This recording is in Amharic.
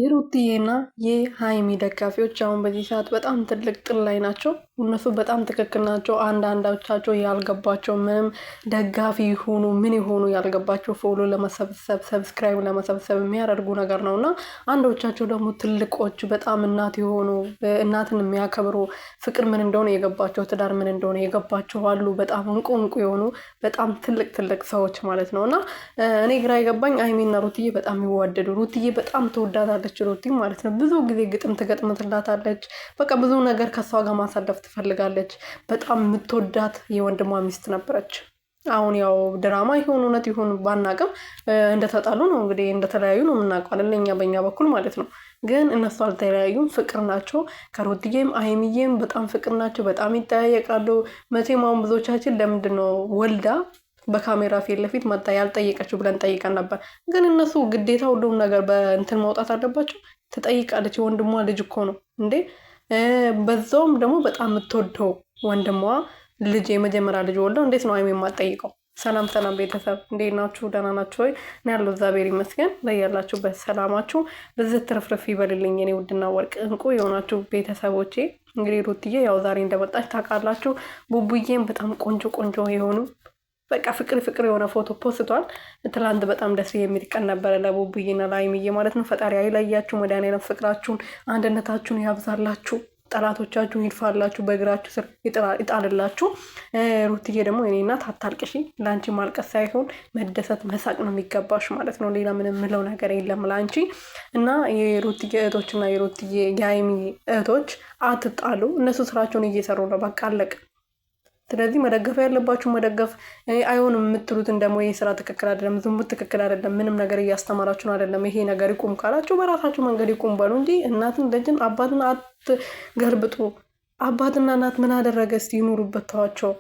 የሩትዬና የሃይሚ ደጋፊዎች አሁን በዚህ ሰዓት በጣም ትልቅ ጥል ላይ ናቸው። እነሱ በጣም ትክክል ናቸው። አንዳንዶቻቸው ያልገባቸው ምንም ደጋፊ ይሆኑ ምን ይሆኑ ያልገባቸው ፎሎ ለመሰብሰብ ሰብስክራይብ ለመሰብሰብ የሚያደርጉ ነገር ነው እና አንዶቻቸው ደግሞ ትልቆች በጣም እናት የሆኑ እናትን የሚያከብሩ ፍቅር ምን እንደሆነ የገባቸው ትዳር ምን እንደሆነ የገባቸው አሉ። በጣም እንቁ የሆኑ በጣም ትልቅ ሰዎች ማለት ነው እና እኔ ግራ የገባኝ ሃይሚና ሩትዬ በጣም ይዋደዱ። ሩትዬ በጣም ተወዳታለች ሩቲ ማለት ነው። ብዙ ጊዜ ግጥም ትገጥምትላታለች። በቃ ብዙ ነገር ከሷ ጋር ማሳለፍ ትፈልጋለች። በጣም የምትወዳት የወንድሟ ሚስት ነበረች። አሁን ያው ድራማ ይሁን እውነት ይሁን ባናቅም እንደተጣሉ ነው እንግዲህ እንደተለያዩ ነው የምናውቀው እኛ በእኛ በኩል ማለት ነው። ግን እነሱ አልተለያዩም፣ ፍቅር ናቸው። ከሩትዬም ሃይሚዬም በጣም ፍቅር ናቸው። በጣም ይጠያየቃሉ። መቼም አሁን ብዙዎቻችን ለምንድን ነው ወልዳ በካሜራ ፊት ለፊት መጣ ያልጠየቀችው ብለን ጠይቀን ነበር። ግን እነሱ ግዴታ ሁሉም ነገር በእንትን ማውጣት አለባቸው። ትጠይቃለች። የወንድሟ ልጅ እኮ ነው እንዴ። በዛውም ደግሞ በጣም የምትወደው ወንድሟ ልጅ የመጀመሪያ ልጅ ወልደው እንዴት ነው ሃይሚ የማትጠይቀው? ሰላም ቤተሰብ እንዴት ናችሁ? ደህና ናችሁ ወይ? እኔ ያለው እግዚአብሔር ይመስገን። በያላችሁበት ሰላማችሁ ብዝት ትርፍርፍ ይበልልኝ የኔ ውድና ወርቅ እንቁ የሆናችሁ ቤተሰቦቼ። እንግዲህ ሩትዬ ያው ዛሬ እንደመጣች ታውቃላችሁ። ቡቡዬም በጣም ቆንጆ የሆኑ በቃ ፍቅር የሆነ ፎቶ ፖስቷል። ትላንት በጣም ደስ የሚል ቀን ነበረ ለቡቡዬና ለሃይሚዬ ማለት ነው። ፈጣሪ አይለያችሁ፣ መድኃኒዓለም ፍቅራችሁን አንድነታችሁን ያብዛላችሁ፣ ጠላቶቻችሁን ይድፋላችሁ፣ በእግራችሁ ስር ይጣልላችሁ። ሩትዬ ደግሞ የኔ እናት አታልቅሺ። ለአንቺ ማልቀስ ሳይሆን መደሰት መሳቅ ነው የሚገባሽ ማለት ነው። ሌላ ምንም ምለው ነገር የለም ለአንቺ እና የሩትዬ እህቶችና የሩትዬ የሃይሚ እህቶች አትጣሉ። እነሱ ስራቸውን እየሰሩ ነው። በቃ አለቅ። ስለዚህ መደገፍ ያለባችሁ መደገፍ፣ አይሆንም የምትሉትን ደግሞ ይሄ ስራ ትክክል አይደለም፣ ዝሙት ትክክል አይደለም፣ ምንም ነገር እያስተማራችሁን አይደለም፣ ይሄ ነገር ይቁም ካላችሁ በራሳችሁ መንገድ ይቁም በሉ እንጂ እናትን ልጅን አባትን አትገልብጡ። አባትና እናት ምን አደረገ እስቲ ይኑሩበት፣ ተዋቸው።